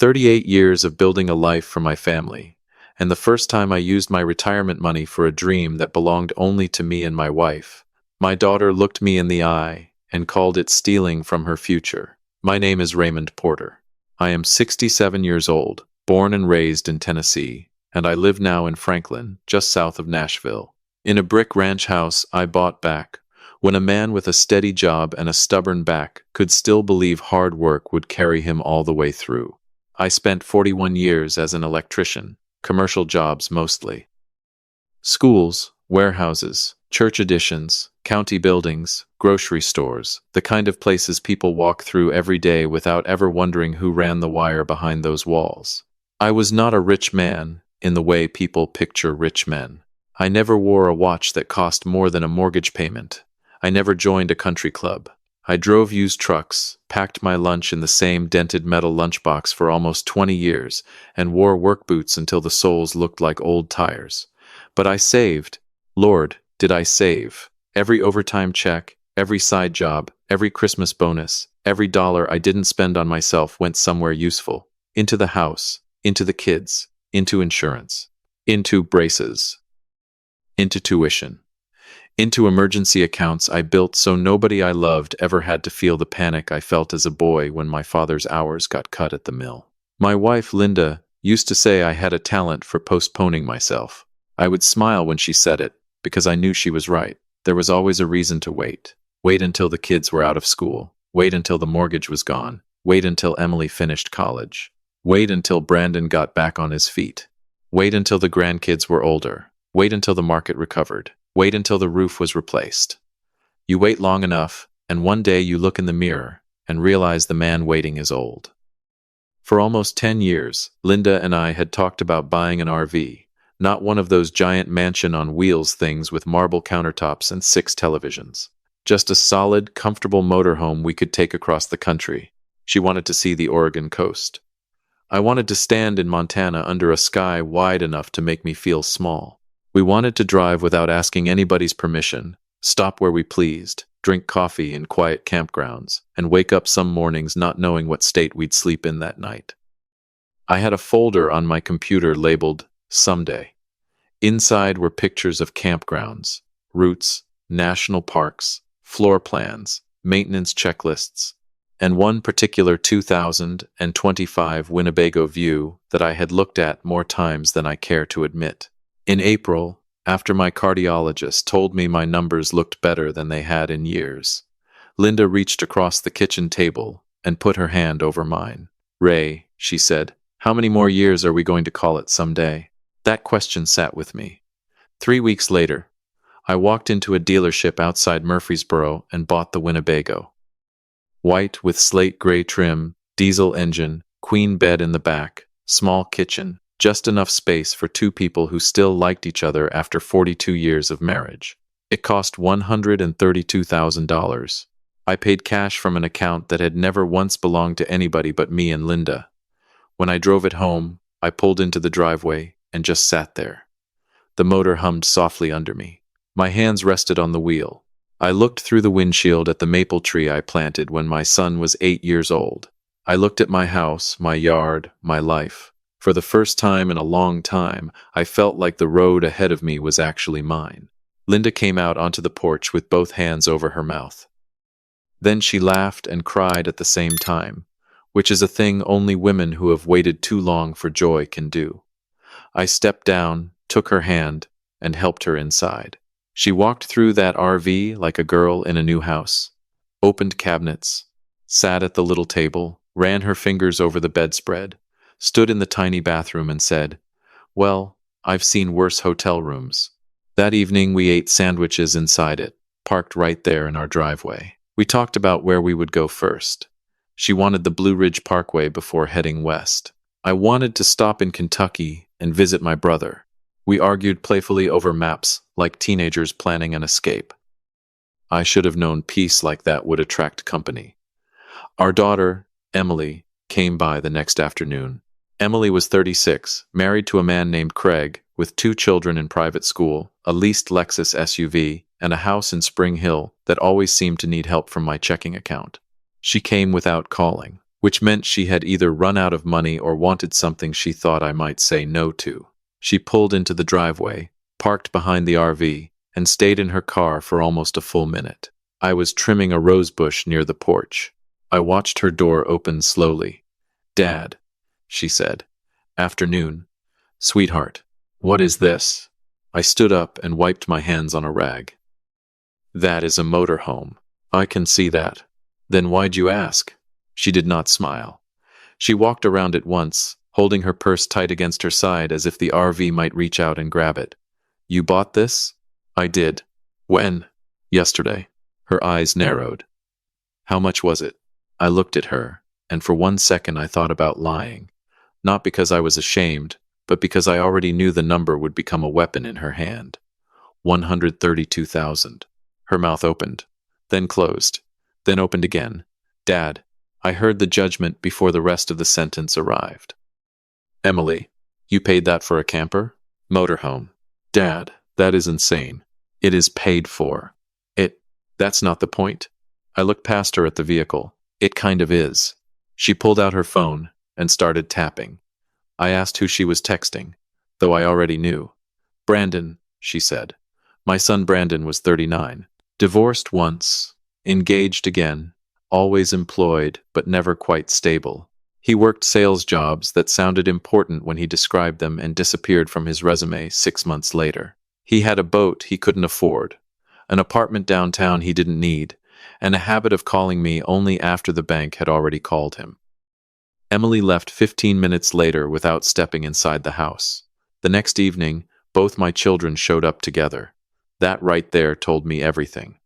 38 years of building a life for my family, and the first time I used my retirement money for a dream that belonged only to me and my wife. My daughter looked me in the eye and called it stealing from her future. My name is Raymond Porter. I am 67 years old, born and raised in Tennessee, and I live now in Franklin, just south of Nashville, in a brick ranch house I bought back when a man with a steady job and a stubborn back could still believe hard work would carry him all the way through. I spent 41 years as an electrician, commercial jobs mostly. Schools, warehouses, church additions, county buildings, grocery stores, the kind of places people walk through every day without ever wondering who ran the wire behind those walls. I was not a rich man in the way people picture rich men. I never wore a watch that cost more than a mortgage payment. I never joined a country club. I drove used trucks, packed my lunch in the same dented metal lunchbox for almost 20 years, and wore work boots until the soles looked like old tires. But I saved. Lord, did I save. Every overtime check, every side job, every Christmas bonus, every dollar I didn't spend on myself went somewhere useful. Into the house, into the kids, into insurance, into braces, into tuition. Into emergency accounts I built so nobody I loved ever had to feel the panic I felt as a boy when my father's hours got cut at the mill. My wife, Linda, used to say I had a talent for postponing myself. I would smile when she said it, because I knew she was right. There was always a reason to wait. Wait until the kids were out of school. Wait until the mortgage was gone. Wait until Emily finished college. Wait until Brandon got back on his feet. Wait until the grandkids were older. Wait until the market recovered. Wait until the roof was replaced. You wait long enough, and one day you look in the mirror and realize the man waiting is old. For almost 10 years, Linda and I had talked about buying an RV, not one of those giant mansion on wheels things with marble countertops and 6 televisions. Just a solid, comfortable motorhome we could take across the country. She wanted to see the Oregon coast. I wanted to stand in Montana under a sky wide enough to make me feel small. We wanted to drive without asking anybody's permission, stop where we pleased, drink coffee in quiet campgrounds, and wake up some mornings not knowing what state we'd sleep in that night. I had a folder on my computer labeled Someday. Inside were pictures of campgrounds, routes, national parks, floor plans, maintenance checklists, and one particular 2025 Winnebago view that I had looked at more times than I care to admit. In April, after my cardiologist told me my numbers looked better than they had in years, Linda reached across the kitchen table and put her hand over mine. "Ray," she said, "how many more years are we going to call it someday?" That question sat with me. 3 weeks later, I walked into a dealership outside Murfreesboro and bought the Winnebago. White with slate gray trim, diesel engine, queen bed in the back, small kitchen. Just enough space for 2 people who still liked each other after 42 years of marriage. It cost $132,000. I paid cash from an account that had never once belonged to anybody but me and Linda. When I drove it home, I pulled into the driveway and just sat there. The motor hummed softly under me. My hands rested on the wheel. I looked through the windshield at the maple tree I planted when my son was 8 years old. I looked at my house, my yard, my life. For the first time in a long time, I felt like the road ahead of me was actually mine. Linda came out onto the porch with both hands over her mouth. Then she laughed and cried at the same time, which is a thing only women who have waited too long for joy can do. I stepped down, took her hand, and helped her inside. She walked through that RV like a girl in a new house, opened cabinets, sat at the little table, ran her fingers over the bedspread, stood in the tiny bathroom and said, "Well, I've seen worse hotel rooms." That evening we ate sandwiches inside it, parked right there in our driveway. We talked about where we would go first. She wanted the Blue Ridge Parkway before heading west. I wanted to stop in Kentucky and visit my brother. We argued playfully over maps, like teenagers planning an escape. I should have known peace like that would attract company. Our daughter, Emily, came by the next afternoon. Emily was 36, married to a man named Craig, with 2 children in private school, a leased Lexus SUV, and a house in Spring Hill that always seemed to need help from my checking account. She came without calling. which meant she had either run out of money or wanted something she thought I might say no to. She pulled into the driveway, parked behind the RV, and stayed in her car for almost a full minute. I was trimming a rose bush near the porch. I watched her door open slowly. "Dad," she said. "Afternoon. Sweetheart, what is this?" I stood up and wiped my hands on a rag. "That is a motorhome. I can see that." "Then why'd you ask?" She did not smile. She walked around it once, holding her purse tight against her side as if the RV might reach out and grab it. "You bought this?" "I did." "When?" "Yesterday." Her eyes narrowed. "How much was it?" I looked at her, and for 1 second I thought about lying. Not because I was ashamed, but because I already knew the number would become a weapon in her hand. 132,000. Her mouth opened, then closed, then opened again. "Dad," I heard the judgment before the rest of the sentence arrived. "Emily, you paid that for a camper? Motorhome." "Dad, that is insane. It is paid for." That's not the point." I looked past her at the vehicle. "It kind of is." She pulled out her phone and started tapping. I asked who she was texting, though I already knew. "Brandon," she said. My son Brandon was 39. Divorced once, engaged again, always employed but never quite stable. He worked sales jobs that sounded important when he described them and disappeared from his resume 6 months later. He had a boat he couldn't afford, an apartment downtown he didn't need, and a habit of calling me only after the bank had already called him. Emily left 15 minutes later without stepping inside the house. The next evening, both my children showed up together. That right there told me everything.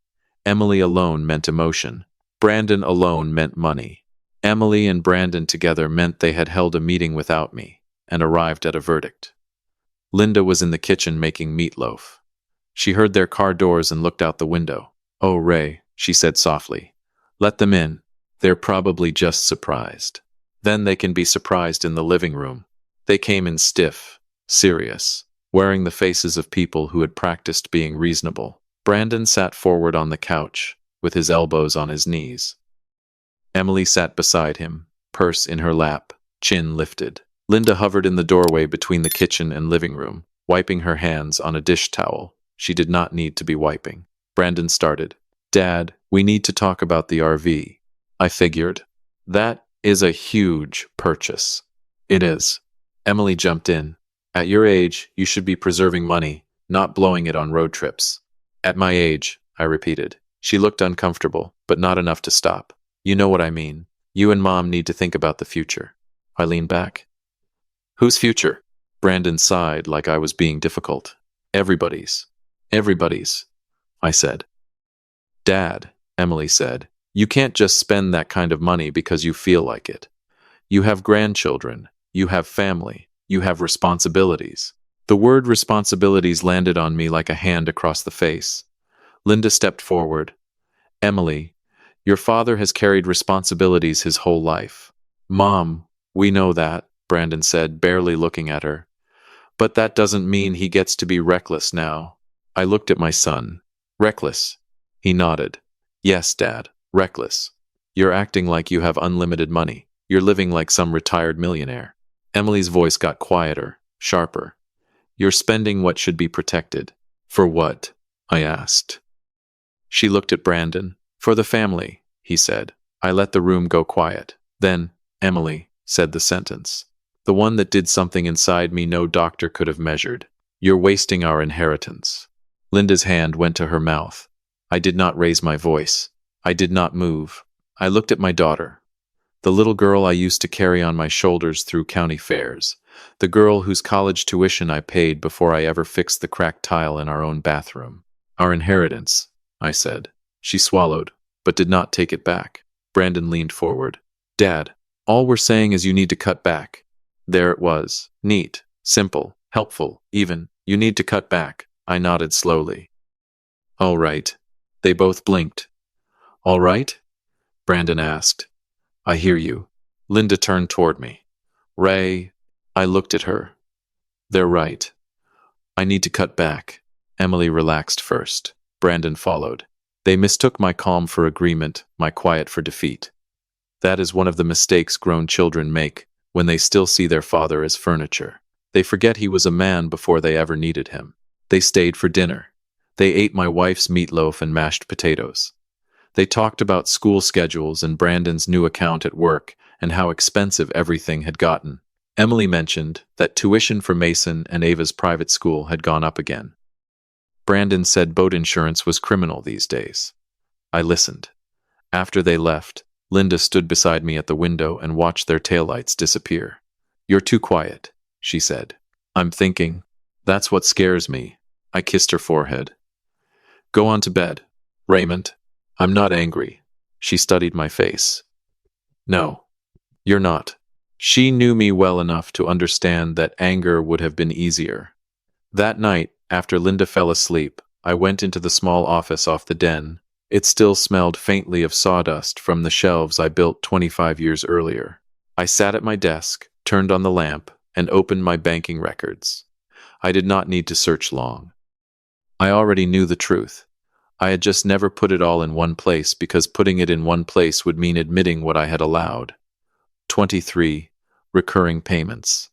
Emily alone meant emotion. Brandon alone meant money. Emily and Brandon together meant they had held a meeting without me and arrived at a verdict. Linda was in the kitchen making meatloaf. She heard their car doors and looked out the window. "Oh, Ray," she said softly. "Let them in. They're probably just surprised. Then they can be surprised in the living room." They came in stiff, serious, wearing the faces of people who had practiced being reasonable. Brandon sat forward on the couch, with his elbows on his knees. Emily sat beside him, purse in her lap, chin lifted. Linda hovered in the doorway between the kitchen and living room, wiping her hands on a dish towel she did not need to be wiping. Brandon started. "Dad, we need to talk about the RV." I figured. "That is a huge purchase." "It is." Emily jumped in. "At your age, you should be preserving money, not blowing it on road trips." "At my age," I repeated. She looked uncomfortable, but not enough to stop. "You know what I mean. You and Mom need to think about the future." I leaned back. "Whose future?" Brandon sighed like I was being difficult. "Everybody's." "Everybody's," I said. "Dad," Emily said, "you can't just spend that kind of money because you feel like it. You have grandchildren, you have family, you have responsibilities." The word responsibilities landed on me like a hand across the face. Linda stepped forward. "Emily, your father has carried responsibilities his whole life." "Mom, we know that," Brandon said, barely looking at her. "But that doesn't mean he gets to be reckless now." I looked at my son. "Reckless?" He nodded. "Yes, Dad, reckless. You're acting like you have unlimited money. You're living like some retired millionaire." Emily's voice got quieter, sharper. "You're spending what should be protected." "For what?" I asked. She looked at Brandon. "For the family," he said. I let the room go quiet. Then, "Emily," said the sentence. The one that did something inside me no doctor could have measured. "You're wasting our inheritance." Linda's hand went to her mouth. I did not raise my voice. I did not move. I looked at my daughter, the little girl I used to carry on my shoulders through county fairs, the girl whose college tuition I paid before I ever fixed the cracked tile in our own bathroom. "Our inheritance," I said. She swallowed, but did not take it back. Brandon leaned forward. "Dad, all we're saying is you need to cut back." There it was. Neat, simple, helpful, even. "You need to cut back." I nodded slowly. "All right." They both blinked. "All right?" Brandon asked. "I hear you." Linda turned toward me. "Ray," I looked at her. "They're right. I need to cut back." Emily relaxed first. Brandon followed. They mistook my calm for agreement, my quiet for defeat. That is one of the mistakes grown children make when they still see their father as furniture. They forget he was a man before they ever needed him. They stayed for dinner. They ate my wife's meatloaf and mashed potatoes. They talked about school schedules and Brandon's new account at work and how expensive everything had gotten. Emily mentioned that tuition for Mason and Ava's private school had gone up again. Brandon said boat insurance was criminal these days. I listened. After they left, Linda stood beside me at the window and watched their taillights disappear. "You're too quiet," she said. "I'm thinking." "That's what scares me." I kissed her forehead. "Go on to bed, Raymond." "I'm not angry." She studied my face. "No, you're not." She knew me well enough to understand that anger would have been easier. That night, after Linda fell asleep, I went into the small office off the den. It still smelled faintly of sawdust from the shelves I built 25 years earlier. I sat at my desk, turned on the lamp, and opened my banking records. I did not need to search long. I already knew the truth. I had just never put it all in one place because putting it in one place would mean admitting what I had allowed. 23 recurring payments.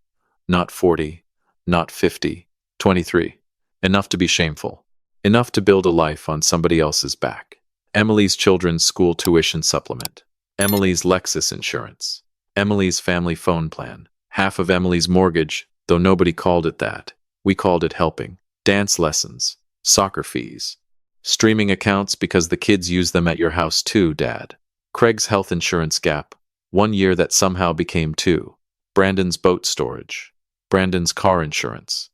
Not 40, not 50, 23. Enough to be shameful. Enough to build a life on somebody else's back. Emily's children's school tuition supplement. Emily's Lexus insurance. Emily's family phone plan. Half of Emily's mortgage, though nobody called it that. We called it helping. Dance lessons. Soccer fees. Streaming accounts because the kids use them at your house too, Dad. Craig's health insurance gap. 1 year that somehow became 2. Brandon's boat storage. Brandon's car insurance.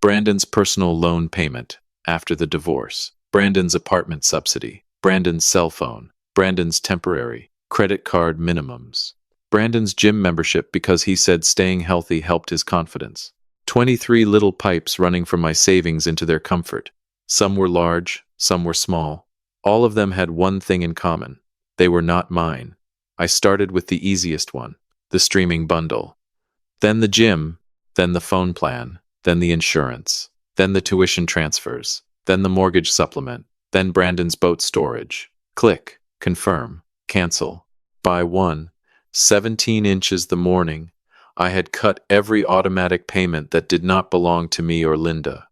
Brandon's personal loan payment after the divorce. Brandon's apartment subsidy. Brandon's cell phone. Brandon's temporary credit card minimums. Brandon's gym membership because he said staying healthy helped his confidence. 23 little pipes running from my savings into their comfort. Some were large, some were small. All of them had one thing in common. They were not mine. I started with the easiest one, the streaming bundle. Then the gym, then the phone plan, then the insurance, then the tuition transfers, then the mortgage supplement, then Brandon's boat storage. Click, confirm, cancel. By 17 inches the morning, I had cut every automatic payment that did not belong to me or Linda.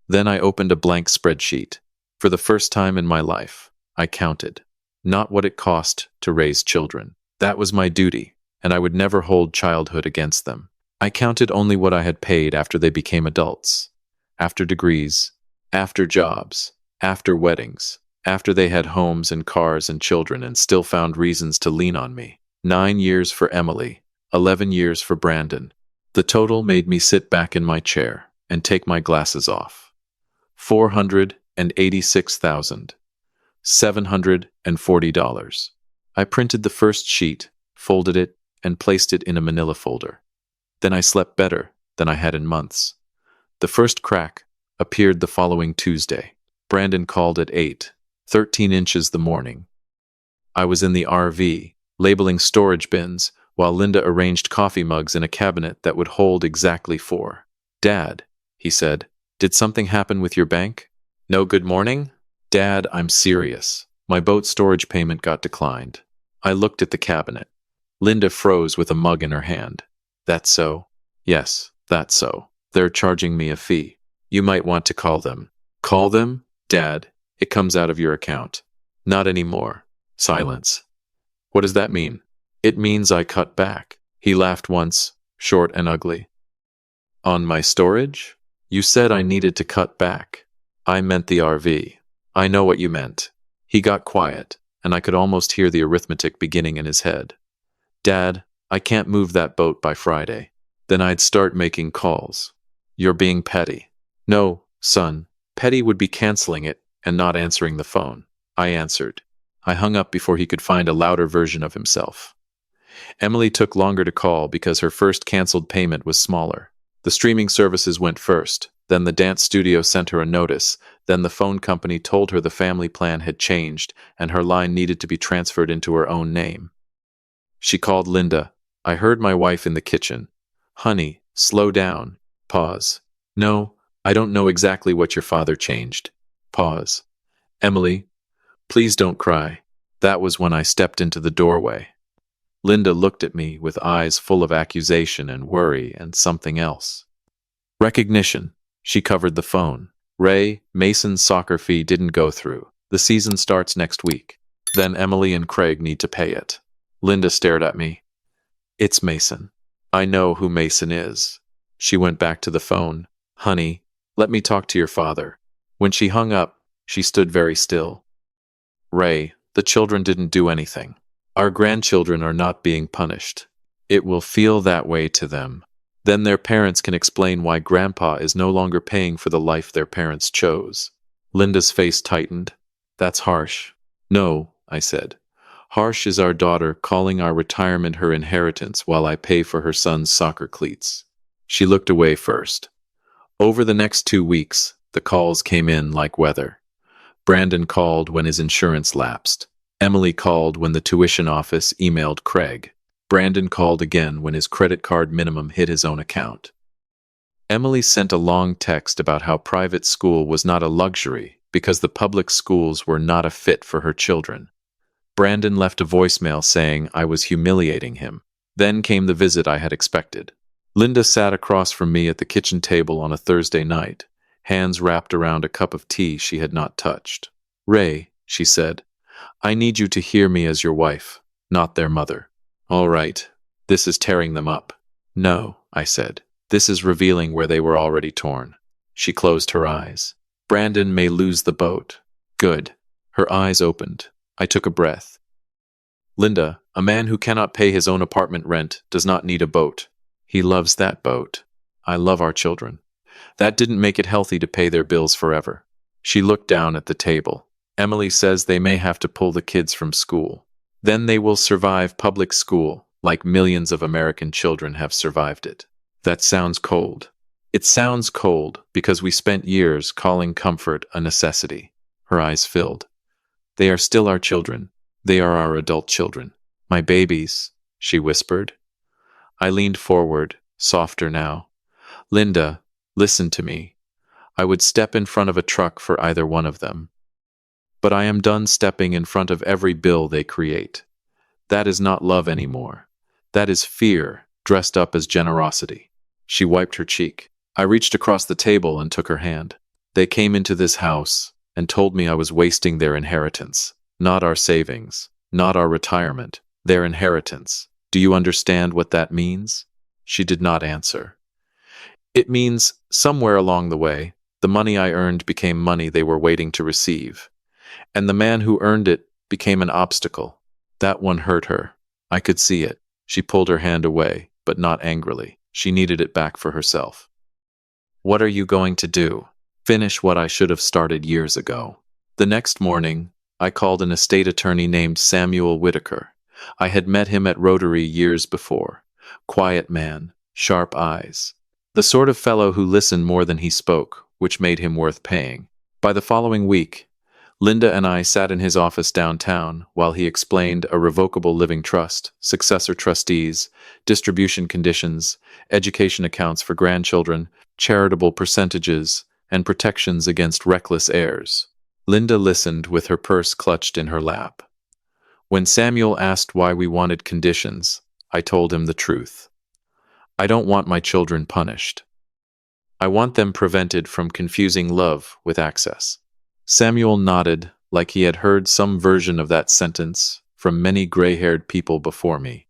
Then I opened a blank spreadsheet. For the first time in my life, I counted. Not what it cost to raise children. That was my duty, and I would never hold childhood against them. I counted only what I had paid after they became adults. After degrees, after jobs, after weddings, after they had homes and cars and children and still found reasons to lean on me. 9 years for Emily, 11 years for Brandon. The total made me sit back in my chair and take my glasses off. $486,740. I printed the first sheet, folded it, and placed it in a manila folder. Then I slept better than I had in months. The first crack appeared the following Tuesday. Brandon called at 13 inches the morning. I was in the RV, labeling storage bins, while Linda arranged coffee mugs in a cabinet that would hold exactly 4. "Dad," he said, "did something happen with your bank?" "No good morning?" "Dad, I'm serious. My boat storage payment got declined." I looked at the cabinet. Linda froze with a mug in her hand. "That's so?" "Yes, that's so. They're charging me a fee. You might want to call them." "Call them?" "Dad, it comes out of your account." "Not anymore." Silence. "What does that mean?" "It means I cut back." He laughed once, short and ugly. "On my storage? You said I needed to cut back." "I meant the RV." "I know what you meant." He got quiet, and I could almost hear the arithmetic beginning in his head. "Dad, I can't move that boat by Friday." Then I'd start making calls. "You're being petty." "No, son. Petty would be canceling it and not answering the phone." I answered. I hung up before he could find a louder version of himself. Emily took longer to call because her first canceled payment was smaller. The streaming services went first, then the dance studio sent her a notice, then the phone company told her the family plan had changed and her line needed to be transferred into her own name. She called Linda. I heard my wife in the kitchen. "Honey, slow down." Pause. "No, I don't know exactly what your father changed." Pause. "Emily, please don't cry." That was when I stepped into the doorway. Linda looked at me with eyes full of accusation and worry and something else. Recognition. She covered the phone. Ray, Mason's soccer fee didn't go through. The season starts next week. Then Emily and Craig need to pay it. Linda stared at me. It's Mason. I know who Mason is. She went back to the phone. Honey, let me talk to your father. When she hung up, she stood very still. Ray, the children didn't do anything. Our grandchildren are not being punished. It will feel that way to them. Then their parents can explain why Grandpa is no longer paying for the life their parents chose. Linda's face tightened. That's harsh. No, I said. Harsh is our daughter calling our retirement her inheritance while I pay for her son's soccer cleats. She looked away first. Over the next 2 weeks, the calls came in like weather. Brandon called when his insurance lapsed. Emily called when the tuition office emailed Craig. Brandon called again when his credit card minimum hit his own account. Emily sent a long text about how private school was not a luxury because the public schools were not a fit for her children. Brandon left a voicemail saying I was humiliating him. Then came the visit I had expected. Linda sat across from me at the kitchen table on a Thursday night, hands wrapped around a cup of tea she had not touched. Ray, she said, I need you to hear me as your wife, not their mother. All right, this is tearing them up. No, I said, this is revealing where they were already torn. She closed her eyes. Brandon may lose the boat. Good. Her eyes opened. I took a breath. Linda, a man who cannot pay his own apartment rent does not need a boat. He loves that boat. I love our children. That didn't make it healthy to pay their bills forever. She looked down at the table. Emily says they may have to pull the kids from school. Then they will survive public school, like millions of American children have survived it. That sounds cold. It sounds cold because we spent years calling comfort a necessity. Her eyes filled. They are still our children. They are our adult children. My babies, she whispered. I leaned forward, softer now. Linda, listen to me. I would step in front of a truck for either one of them. But I am done stepping in front of every bill they create. That is not love anymore. That is fear, dressed up as generosity. She wiped her cheek. I reached across the table and took her hand. They came into this house and told me I was wasting their inheritance. Not our savings, not our retirement, their inheritance. Do you understand what that means? She did not answer. It means, somewhere along the way, the money I earned became money they were waiting to receive. And the man who earned it became an obstacle. That one hurt her. I could see it. She pulled her hand away, but not angrily. She needed it back for herself. What are you going to do? Finish what I should have started years ago. The next morning, I called an estate attorney named Samuel Whitaker. I had met him at Rotary years before. Quiet man, sharp eyes. The sort of fellow who listened more than he spoke, which made him worth paying. By the following week, Linda and I sat in his office downtown while he explained a revocable living trust, successor trustees, distribution conditions, education accounts for grandchildren, charitable percentages, and protections against reckless heirs. Linda listened with her purse clutched in her lap. When Samuel asked why we wanted conditions, I told him the truth. I don't want my children punished. I want them prevented from confusing love with access. Samuel nodded, like he had heard some version of that sentence from many gray-haired people before me.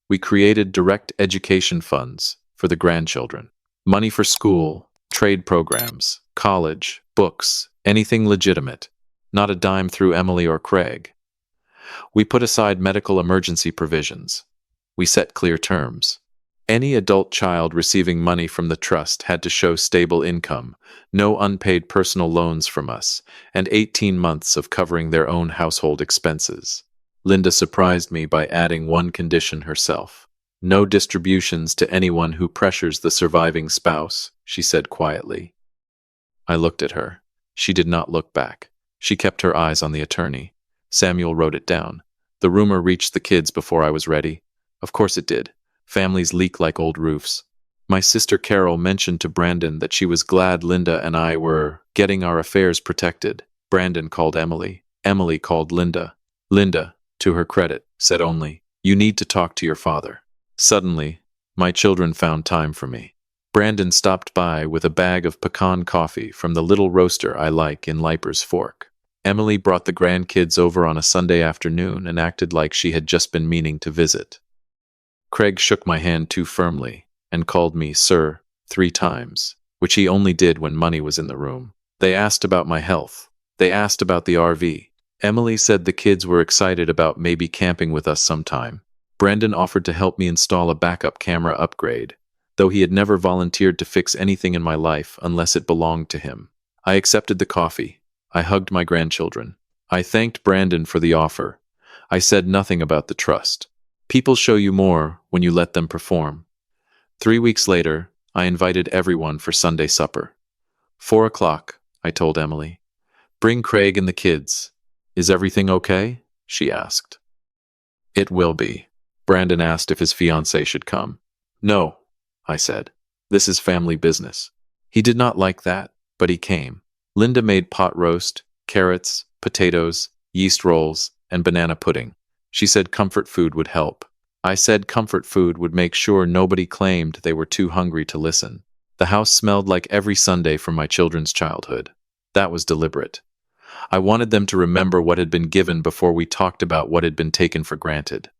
We created direct education funds for the grandchildren. Money for school, trade programs, college, books, anything legitimate. Not a dime through Emily or Craig. We put aside medical emergency provisions. We set clear terms. Any adult child receiving money from the trust had to show stable income, no unpaid personal loans from us, and 18 months of covering their own household expenses. Linda surprised me by adding one condition herself. No distributions to anyone who pressures the surviving spouse, she said quietly. I looked at her. She did not look back. She kept her eyes on the attorney. Samuel wrote it down. The rumor reached the kids before I was ready. Of course it did. Families leak like old roofs. My sister Carol mentioned to Brandon that she was glad Linda and I were getting our affairs protected. Brandon called Emily. Emily called Linda. Linda, to her credit, said only, "You need to talk to your father." Suddenly, my children found time for me. Brandon stopped by with a bag of pecan coffee from the little roaster I like in Liper's Fork. Emily brought the grandkids over on a Sunday afternoon and acted like she had just been meaning to visit. Craig shook my hand too firmly and called me "sir" 3 times, which he only did when money was in the room. They asked about my health. They asked about the RV. Emily said the kids were excited about maybe camping with us sometime. Brandon offered to help me install a backup camera upgrade, though he had never volunteered to fix anything in my life unless it belonged to him. I accepted the coffee. I hugged my grandchildren. I thanked Brandon for the offer. I said nothing about the trust. People show you more when you let them perform. 3 weeks later, I invited everyone for Sunday supper. 4 o'clock, I told Emily. "Bring Craig and the kids." "Is everything okay?" she asked. "It will be." Brandon asked if his fiancée should come. "No," I said. "This is family business." He did not like that, but he came. Linda made pot roast, carrots, potatoes, yeast rolls, and banana pudding. She said comfort food would help. I said comfort food would make sure nobody claimed they were too hungry to listen. The house smelled like every Sunday from my children's childhood. That was deliberate. I wanted them to remember what had been given before we talked about what had been taken for granted.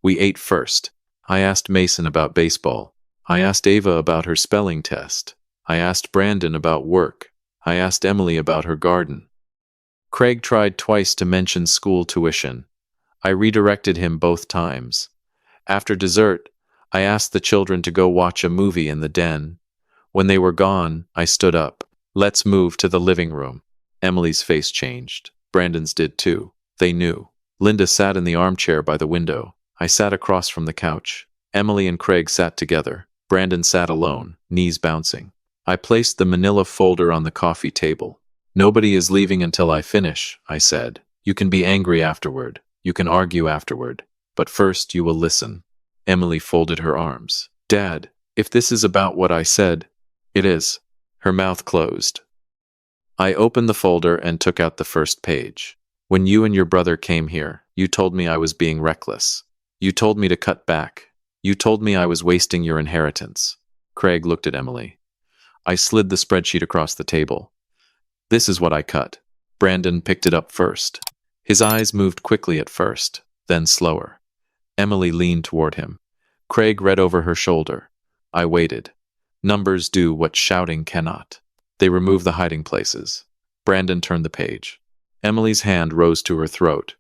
We ate first. I asked Mason about baseball. I asked Ava about her spelling test. I asked Brandon about work. I asked Emily about her garden. Craig tried twice to mention school tuition. I redirected him both times. After dessert, I asked the children to go watch a movie in the den. When they were gone, I stood up. "Let's move to the living room." Emily's face changed. Brandon's did too. They knew. Linda sat in the armchair by the window. I sat across from the couch. Emily and Craig sat together. Brandon sat alone, knees bouncing. I placed the manila folder on the coffee table. "Nobody is leaving until I finish," I said. "You can be angry afterward. You can argue afterward. But first you will listen." Emily folded her arms. "Dad, if this is about what I said..." "It is." Her mouth closed. I opened the folder and took out the first page. "When you and your brother came here, you told me I was being reckless. You told me to cut back. You told me I was wasting your inheritance." Craig looked at Emily. I slid the spreadsheet across the table. "This is what I cut." Brandon picked it up first. His eyes moved quickly at first, then slower. Emily leaned toward him. Craig read over her shoulder. I waited. Numbers do what shouting cannot. They remove the hiding places. Brandon turned the page. Emily's hand rose to her throat.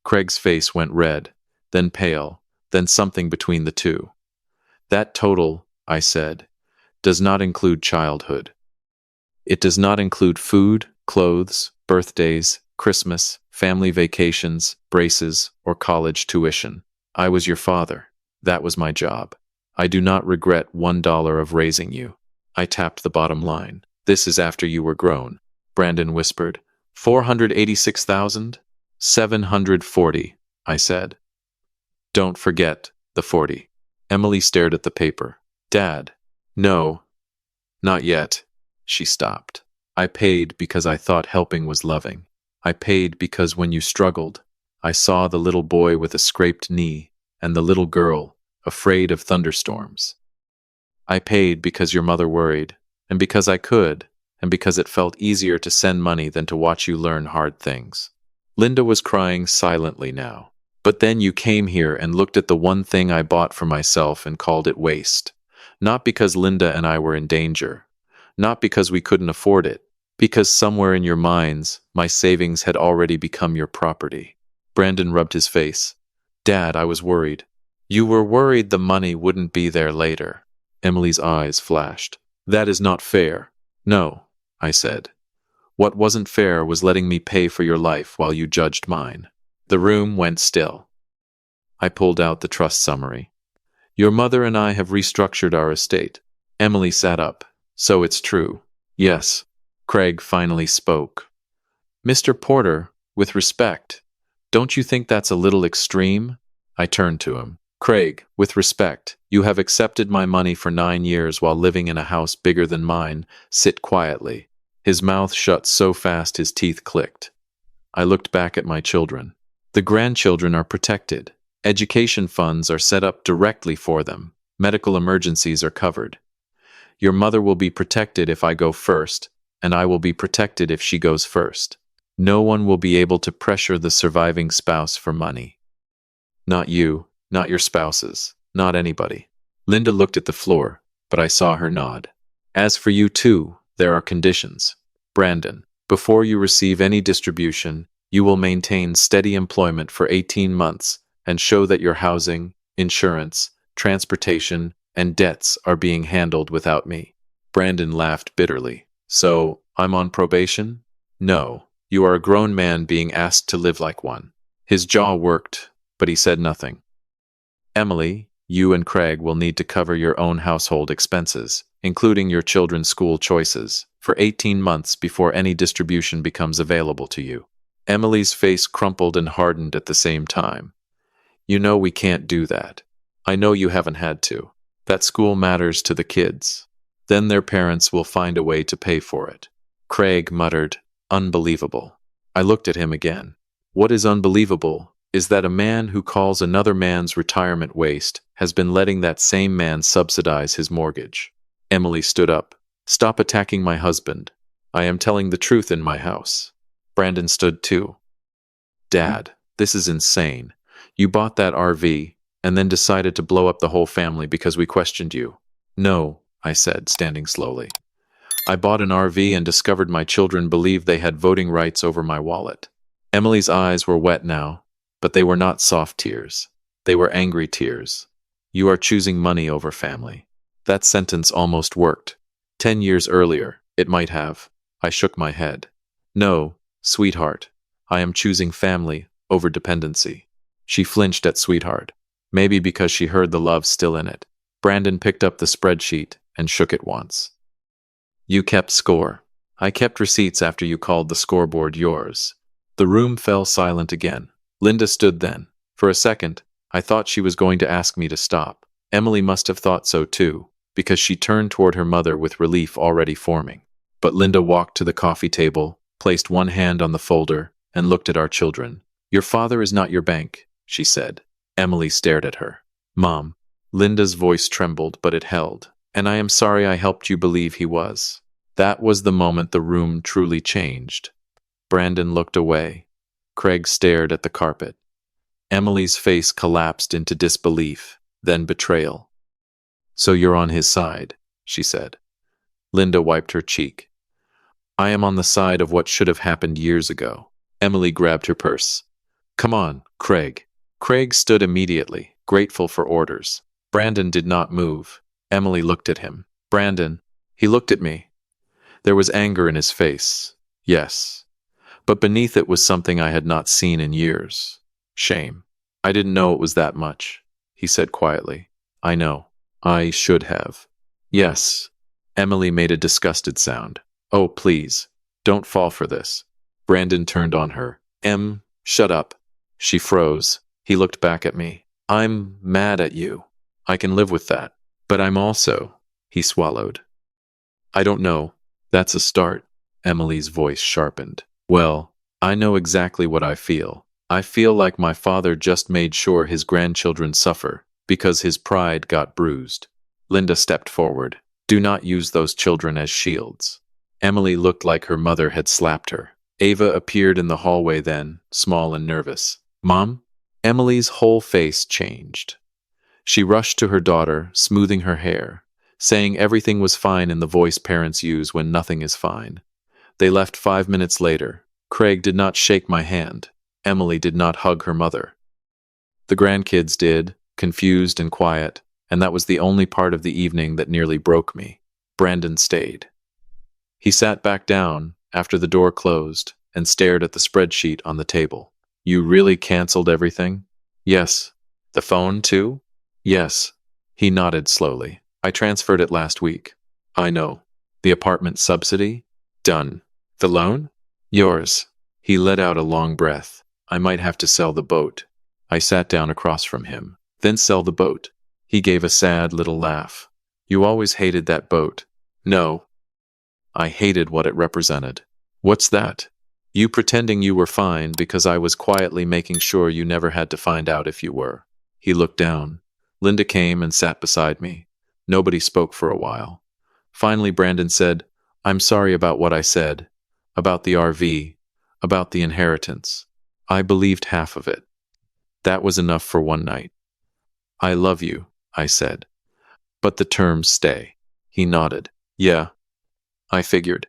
Craig's face went red, then pale, then something between the two. "That total," I said, "does not include childhood. It does not include food, clothes, birthdays, Christmas, family vacations, braces, or college tuition. I was your father. That was my job. I do not regret $1 of raising you." I tapped the bottom line. "This is after you were grown." Brandon whispered. 486,740, I said. "Don't forget the 40. Emily stared at the paper. "Dad." "No, not yet." She stopped. "I paid because I thought helping was loving. I paid because when you struggled, I saw the little boy with a scraped knee and the little girl afraid of thunderstorms. I paid because your mother worried, and because I could, and because it felt easier to send money than to watch you learn hard things." Linda was crying silently now. "But then you came here and looked at the one thing I bought for myself and called it waste. Not because Linda and I were in danger. Not because we couldn't afford it. Because somewhere in your minds, my savings had already become your property." Brandon rubbed his face. "Dad, I was worried." "You were worried the money wouldn't be there later." Emily's eyes flashed. "That is not fair." "No," I said. "What wasn't fair was letting me pay for your life while you judged mine." The room went still. I pulled out the trust summary. "Your mother and I have restructured our estate." Emily sat up. "So it's true." "Yes." Craig finally spoke. "Mr. Porter, with respect, don't you think that's a little extreme?" I turned to him. "Craig, with respect, you have accepted my money for 9 years while living in a house bigger than mine. Sit quietly." His mouth shut so fast his teeth clicked. I looked back at my children. The grandchildren are protected. Education funds are set up directly for them. Medical emergencies are covered. Your mother will be protected if I go first, and I will be protected if she goes first. No one will be able to pressure the surviving spouse for money. Not you, not your spouses, not anybody. Linda looked at the floor, but I saw her nod. As for you too, there are conditions. Brandon, before you receive any distribution, you will maintain steady employment for 18 months and show that your housing, insurance, transportation, and debts are being handled without me. Brandon laughed bitterly. So, I'm on probation? No, you are a grown man being asked to live like one. His jaw worked, but he said nothing. Emily, you and Craig will need to cover your own household expenses, including your children's school choices, for 18 months before any distribution becomes available to you. Emily's face crumpled and hardened at the same time. You know we can't do that. I know you haven't had to. That school matters to the kids. Then their parents will find a way to pay for it. Craig muttered, unbelievable. I looked at him again. What is unbelievable is that a man who calls another man's retirement waste has been letting that same man subsidize his mortgage. Emily stood up. Stop attacking my husband. I am telling the truth in my house. Brandon stood too. Dad, this is insane. You bought that RV and then decided to blow up the whole family because we questioned you. No, I said, standing slowly. I bought an RV and discovered my children believed they had voting rights over my wallet. Emily's eyes were wet now, but they were not soft tears. They were angry tears. You are choosing money over family. That sentence almost worked. 10 years earlier, it might have. I shook my head. No, sweetheart, I am choosing family over dependency. She flinched at sweetheart, maybe because she heard the love still in it. Brandon picked up the spreadsheet and shook it once. You kept score. I kept receipts after you called the scoreboard yours. The room fell silent again. Linda stood then. For a second, I thought she was going to ask me to stop. Emily must have thought so too, because she turned toward her mother with relief already forming. But Linda walked to the coffee table, placed one hand on the folder, and looked at our children. Your father is not your bank, she said. Emily stared at her. Mom. Linda's voice trembled, but it held. And I am sorry I helped you believe he was. That was the moment the room truly changed. Brandon looked away. Craig stared at the carpet. Emily's face collapsed into disbelief, then betrayal. So you're on his side, she said. Linda wiped her cheek. I am on the side of what should have happened years ago. Emily grabbed her purse. Come on, Craig. Craig stood immediately, grateful for orders. Brandon did not move. Emily looked at him. Brandon. He looked at me. There was anger in his face. Yes. But beneath it was something I had not seen in years. Shame. I didn't know it was that much, he said quietly. I know. I should have. Yes. Emily made a disgusted sound. Oh, please. Don't fall for this. Brandon turned on her. Shut up. She froze. He looked back at me. I'm mad at you. I can live with that. But I'm also, he swallowed. I don't know. That's a start. Emily's voice sharpened. Well, I know exactly what I feel. I feel like my father just made sure his grandchildren suffer because his pride got bruised. Linda stepped forward. Do not use those children as shields. Emily looked like her mother had slapped her. Ava appeared in the hallway then, small and nervous. Mom? Emily's whole face changed. She rushed to her daughter, smoothing her hair, saying everything was fine in the voice parents use when nothing is fine. They left 5 minutes later. Craig did not shake my hand. Emily did not hug her mother. The grandkids did, confused and quiet, and that was the only part of the evening that nearly broke me. Brandon stayed. He sat back down after the door closed and stared at the spreadsheet on the table. You really canceled everything? Yes. The phone too? Yes. He nodded slowly. I transferred it last week. I know. The apartment subsidy? Done. The loan? Yours. He let out a long breath. I might have to sell the boat. I sat down across from him. Then sell the boat. He gave a sad little laugh. You always hated that boat. No. I hated what it represented. What's that? You pretending you were fine because I was quietly making sure you never had to find out if you were. He looked down. Linda came and sat beside me. Nobody spoke for a while. Finally, Brandon said, I'm sorry about what I said. About the RV. About the inheritance. I believed half of it. That was enough for one night. I love you, I said. But the terms stay. He nodded. Yeah, I figured.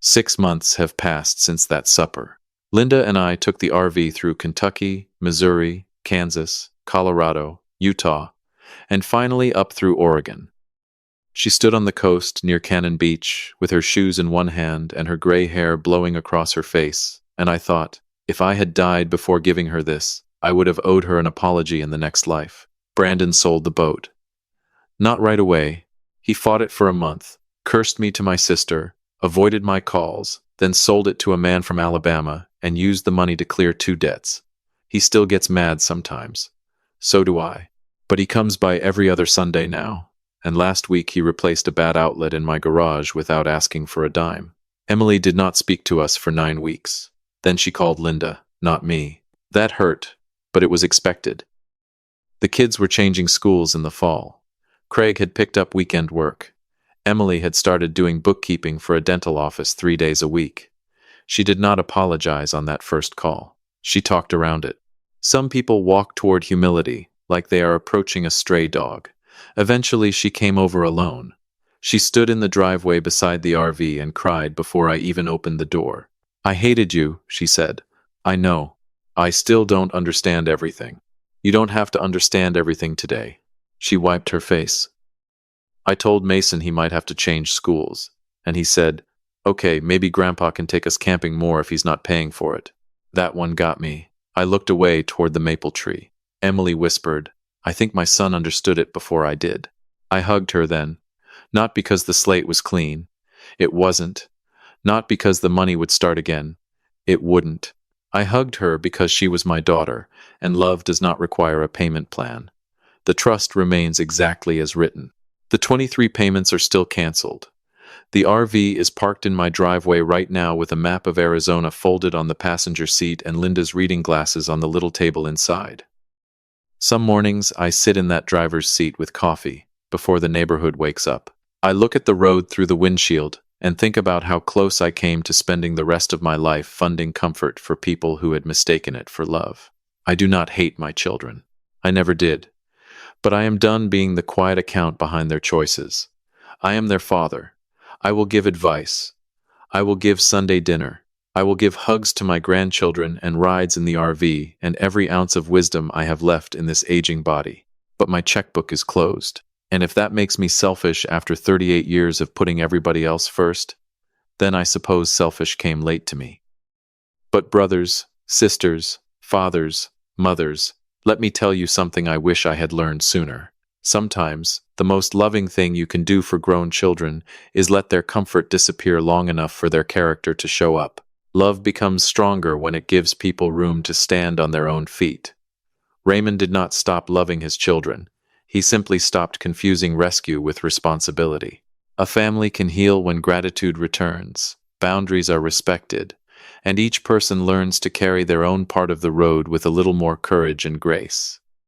6 months have passed since that supper. Linda and I took the RV through Kentucky, Missouri, Kansas, Colorado, Utah, and finally up through Oregon. She stood on the coast near Cannon Beach with her shoes in one hand and her gray hair blowing across her face, and I thought, if I had died before giving her this, I would have owed her an apology in the next life. Brandon sold the boat. Not right away. He fought it for a month, cursed me to my sister, avoided my calls, then sold it to a man from Alabama and used the money to clear 2 debts. He still gets mad sometimes. So do I. But he comes by every other Sunday now, and last week he replaced a bad outlet in my garage without asking for a dime. Emily did not speak to us for 9 weeks. Then she called Linda, not me. That hurt, but it was expected. The kids were changing schools in the fall. Craig had picked up weekend work. Emily had started doing bookkeeping for a dental office 3 days a week. She did not apologize on that first call. She talked around it. Some people walk toward humility, like they are approaching a stray dog. Eventually, she came over alone. She stood in the driveway beside the RV and cried before I even opened the door. I hated you, she said. I know. I still don't understand everything. You don't have to understand everything today. She wiped her face. I told Mason he might have to change schools, and he said, okay, maybe Grandpa can take us camping more if he's not paying for it. That one got me. I looked away toward the maple tree. Emily whispered, I think my son understood it before I did. I hugged her then, not because the slate was clean. It wasn't. Not because the money would start again. It wouldn't. I hugged her because she was my daughter, and love does not require a payment plan. The trust remains exactly as written. The 23 payments are still canceled. The RV is parked in my driveway right now with a map of Arizona folded on the passenger seat and Linda's reading glasses on the little table inside. Some mornings I sit in that driver's seat with coffee before the neighborhood wakes up. I look at the road through the windshield and think about how close I came to spending the rest of my life funding comfort for people who had mistaken it for love. I do not hate my children. I never did. But I am done being the quiet account behind their choices. I am their father. I will give advice. I will give Sunday dinner. I will give hugs to my grandchildren and rides in the RV and every ounce of wisdom I have left in this aging body. But my checkbook is closed. And if that makes me selfish after 38 years of putting everybody else first, then I suppose selfish came late to me. But brothers, sisters, fathers, mothers, let me tell you something I wish I had learned sooner. Sometimes, the most loving thing you can do for grown children is let their comfort disappear long enough for their character to show up. Love becomes stronger when it gives people room to stand on their own feet. Raymond did not stop loving his children. He simply stopped confusing rescue with responsibility. A family can heal when gratitude returns, boundaries are respected, and each person learns to carry their own part of the road with a little more courage and grace.